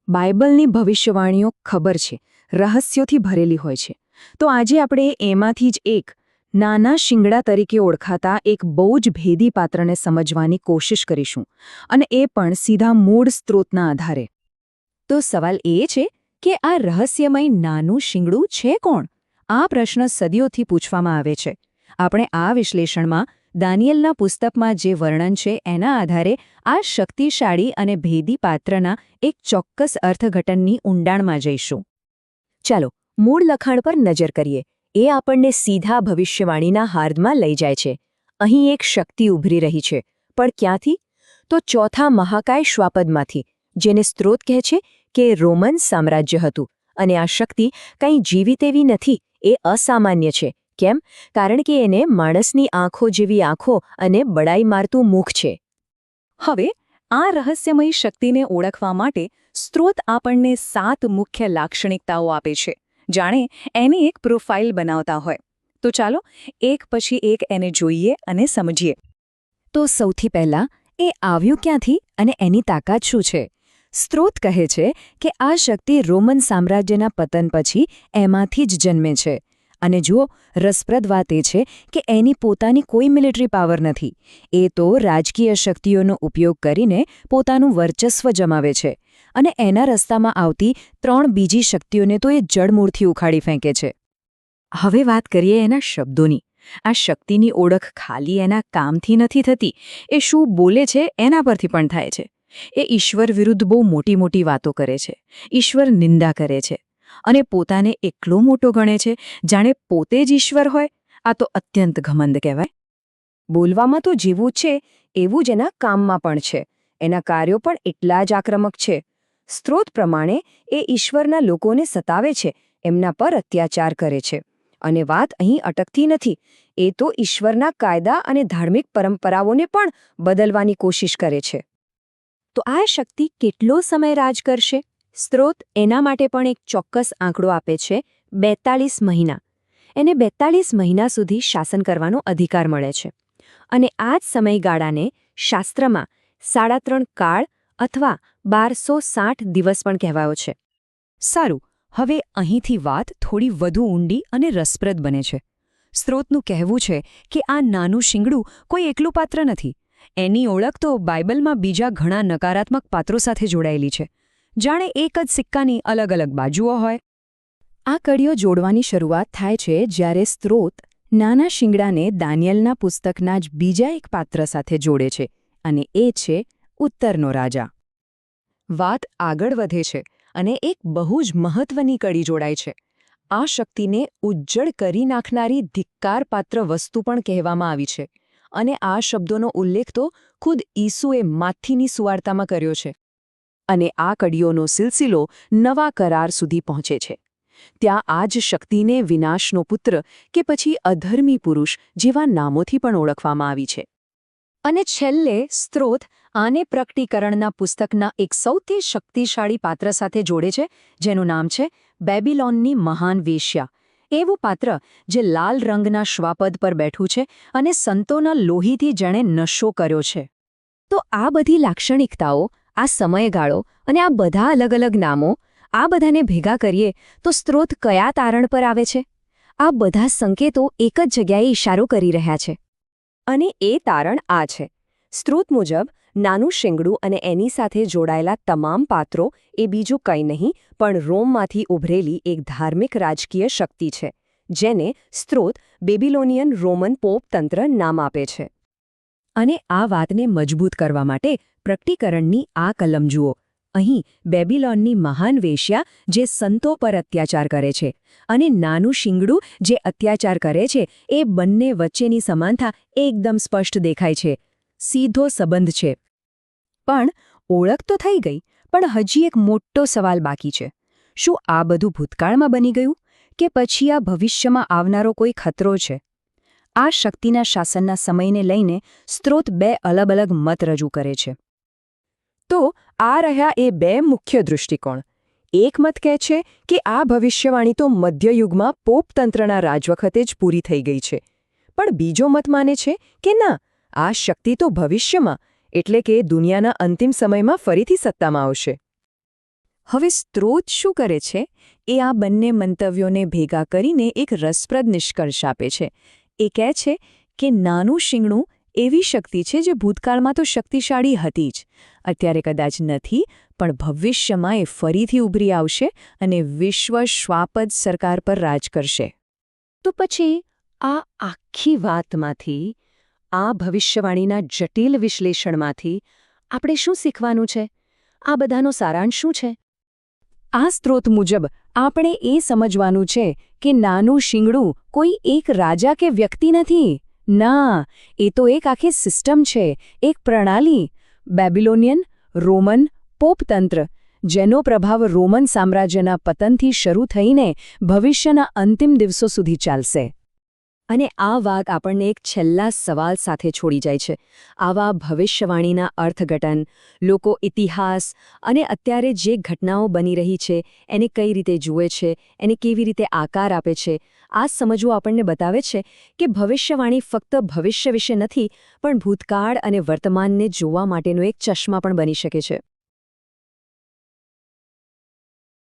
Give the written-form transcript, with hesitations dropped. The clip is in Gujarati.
બાઇબલની ભવિષ્યવાણીઓ ખબર છે, રહસ્યોથી ભરેલી હોય છે. તો આજે આપણે એમાંથી જ એક નાના શિંગડા તરીકે ઓળખાતા એક બહુ જ ભેદી પાત્રને સમજવાની કોશિશ કરીશું, અને એ પણ સીધા મૂળ સ્ત્રોતના આધારે. તો સવાલ એ છે કે આ રહસ્યમય નાનું શિંગડું છે કોણ? આ પ્રશ્ન સદીઓથી પૂછવામાં આવે છે. આપણે આ વિશ્લેષણમાં દાનિયેલના પુસ્તકમાં જે વર્ણન છે એના આધારે આ શક્તિશાળી અને ભેદી પાત્રના એક ચોક્કસ અર્થઘટનની ઊંડાણમાં જઈશું. ચાલો મૂળ લખાણ પર નજર કરીએ. એ આપણને સીધા ભવિષ્યવાણીના હાર્દમાં લઈ જાય છે. અહીં એક શક્તિ ઉભરી રહી છે, પણ ક્યાંથી? તો ચોથા મહાકાય શ્વાપદમાંથી, જેને સ્ત્રોત કહે છે કે રોમન સામ્રાજ્ય હતું. અને આ શક્તિ કંઈ જીવિત એવી નથી, એ અસામાન્ય છે. કેમ? કારણ કે એને માણસની આંખો જેવી આંખો અને બડાઈ મારતું મુખ છે. હવે આ રહસ્યમય શક્તિને ઓળખવા માટે સ્ત્રોત આપણને 7 મુખ્ય લાક્ષણિકતાઓ આપે છે, જાણે એની એક પ્રોફાઇલ બનાવતા હોય. તો ચાલો એક પછી એક એને જોઈએ અને સમજીએ. તો સૌથી પહેલા, એ આવ્યું ક્યાંથી અને એની તાકાત શું છે? સ્ત્રોત કહે છે કે આ શક્તિ રોમન સામ્રાજ્યના પતન પછી એમાંથી જ જન્મે છે. અને જુઓ, રસપ્રદ વાત એ છે કે એની પોતાની કોઈ મિલિટરી પાવર નથી. એ તો રાજકીય શક્તિઓનો ઉપયોગ કરીને પોતાનું વર્ચસ્વ જમાવે છે, અને એના રસ્તામાં આવતી 3 બીજી શક્તિઓને તો એ જડમૂળથી ઉખાડી ફેંકે છે. હવે વાત કરીએ એના શબ્દોની. આ શક્તિની ઓળખ ખાલી એના કામથી નથી થતી, એ શું બોલે છે એના પરથી પણ થાય છે. એ ઈશ્વર વિરુદ્ધ બહુ મોટી મોટી વાતો કરે છે, ઈશ્વર નિંદા કરે છે, અને પોતાને એટલો મોટો ગણે છે જાણે પોતે જ ઈશ્વર હોય. આ તો અત્યંત ઘમંડ કહેવાય. બોલવામાં તો જેવું છે એવું જ એના કામમાં પણ છે. એના કાર્યો પણ એટલા જ આક્રમક છે. સ્ત્રોત પ્રમાણે એ ઈશ્વરના લોકોને સતાવે છે, એમના પર અત્યાચાર કરે છે. અને વાત અહીં અટકતી નથી. એ તો ઈશ્વરના કાયદા અને ધાર્મિક પરંપરાઓને પણ બદલવાની કોશિશ કરે છે. તો આ શક્તિ કેટલો સમય રાજ કરશે? સ્ત્રોત એના માટે પણ એક ચોક્કસ આંકડો આપે છે, 42 મહિના. એને 42 મહિના સુધી શાસન કરવાનો અધિકાર મળે છે. અને આ જ સમયગાળાને શાસ્ત્રમાં 3.5 કાળ અથવા 1260 દિવસ પણ કહેવાયો છે. સારું, હવે અહીંથી વાત થોડી વધુ ઊંડી અને રસપ્રદ બને છે. સ્ત્રોતનું કહેવું છે કે આ નાનું શિંગડું કોઈ એકલું પાત્ર નથી. એની ઓળખ તો બાઇબલમાં બીજા ઘણા નકારાત્મક પાત્રો સાથે જોડાયેલી છે, જાણે એક જ સિક્કાની અલગ અલગ બાજુઓ હોય. આ કડીઓ જોડવાની શરૂઆત થાય છે જ્યારે સ્ત્રોત નાના શિંગડાને દાનિયેલના પુસ્તકના જ બીજા એક પાત્ર સાથે જોડે છે, અને એ છે ઉત્તરનો રાજા. વાત આગળ વધે છે અને એક બહુ જ મહત્વની કડી જોડાય છે. આ શક્તિને ઉજ્જડ કરી નાખનારી ધિક્કારપાત્ર વસ્તુ પણ કહેવામાં આવી છે, અને આ શબ્દોનો ઉલ્લેખ તો ખુદ ઈસુએ માથીની સુવાર્તામાં કર્યો છે. અને આ કડીઓનો સિલસિલો નવા કરાર સુધી પહોંચે છે. ત્યાં આ જ શક્તિને વિનાશનો પુત્ર કે પછી અધર્મી પુરુષ જેવા નામોથી પણ ઓળખવામાં આવી છે. અને છેલ્લે સ્ત્રોત આને પ્રકટીકરણના પુસ્તકના એક સૌથી શક્તિશાળી પાત્ર સાથે જોડે છે, જેનું નામ છે બેબીલોનની મહાન વેશ્યા. એવું પાત્ર જે લાલ રંગના શ્વાપદ પર બેઠું છે અને સંતોના લોહીથી જેણે નશો કર્યો છે. તો આ બધી લાક્ષણિકતાઓ, આ સમયગાળો અને આ બધા અલગ અલગ નામો, આ બધાને ભેગા કરીએ તો સ્ત્રોત કયા તારણ પર આવે છે? આ બધા સંકેતો એક જ જગ્યાએ ઇશારો કરી રહ્યા છે. અને એ તારણ આ છે. સ્ત્રોત મુજબ નાનું શિંગડું અને એની સાથે જોડાયેલા તમામ પાત્રો એ બીજું કંઈ નહીં પણ રોમમાંથી ઉભરેલી એક ધાર્મિક રાજકીય શક્તિ છે, જેને સ્ત્રોત બેબીલોનિયન રોમન પોપ તંત્ર નામ આપે છે. અને આ વાતને મજબૂત કરવા માટે પ્રકટીકરણની આ કલમ જુઓ. અહીં બેબીલોનની મહાન વેશ્યા જે સંતો પર અત્યાચાર કરે છે, અને નાનું શિંગડું જે અત્યાચાર કરે છે, એ બંને વચ્ચેની સમાનતા એકદમ સ્પષ્ટ દેખાય છે. સીધો સંબંધ છે. પણ ઓળખ તો થઈ ગઈ, પણ હજી એક મોટો સવાલ બાકી છે. શું આ બધું ભૂતકાળમાં બની ગયું, કે પછી આ ભવિષ્યમાં આવનારો કોઈ ખતરો છે? આ શક્તિના શાસનના સમયને લઈને સ્ત્રોત 2 અલગ અલગ મત રજૂ કરે છે. તો આ રહ્યા એ 2 મુખ્ય દૃષ્ટિકોણ. એક મત કહે છે કે આ ભવિષ્યવાણી તો મધ્યયુગમાં પોપતંત્રના રાજ વખતે જ પૂરી થઈ ગઈ છે. પણ બીજો મત માને છે કે ના, આ શક્તિ તો ભવિષ્યમાં, એટલે કે દુનિયાના અંતિમ સમયમાં ફરીથી સત્તામાં આવશે. હવે સ્ત્રોત શું કરે છે એ આ બંને મંતવ્યોને ભેગા કરીને એક રસપ્રદ નિષ્કર્ષ આપે છે. એ કહે છે કે નાનું શિંગણું એવી શક્તિ છે જે ભૂતકાળમાં તો શક્તિશાળી હતી જ, અત્યારે કદાચ નથી, પણ ભવિષ્યમાં એ ફરીથી ઉભરી આવશે અને વિશ્વ શ્વાપદ સરકાર પર રાજ કરશે. તો પછી આ આખી વાતમાંથી, આ ભવિષ્યવાણીના જટિલ વિશ્લેષણમાંથી આપણે શું શીખવાનું છે? આ બધાનો સારાંશ શું છે? આ સ્ત્રોત મુજબ આપણે એ સમજવાનું છે કે નાનું શિંગડું કોઈ એક રાજા કે વ્યક્તિ નથી. ના, એ તો એક આખી સિસ્ટમ છે, એક પ્રણાલી, બેબિલોનિયન, રોમન, પોપતંત્ર, જેનો પ્રભાવ રોમન સામ્રાજ્યના પતનથી શરૂ થઈને ભવિષ્યના અંતિમ દિવસો સુધી ચાલશે. અને આ વાત આપણને એક છેલ્લા સવાલ સાથે છોડી જાય છે. આવા ભવિષ્યવાણીના અર્થઘટન, લોકો ઇતિહાસ અને અત્યારે જે ઘટનાઓ બની રહી છે એને કઈ રીતે જુએ છે, એને કેવી રીતે આકાર આપે છે, આ સમજવું આપણને બતાવે છે કે ભવિષ્યવાણી ફક્ત ભવિષ્ય વિશે નથી, પણ ભૂતકાળ અને વર્તમાનને જોવા માટેનો એક ચશ્મા પણ બની શકે છે.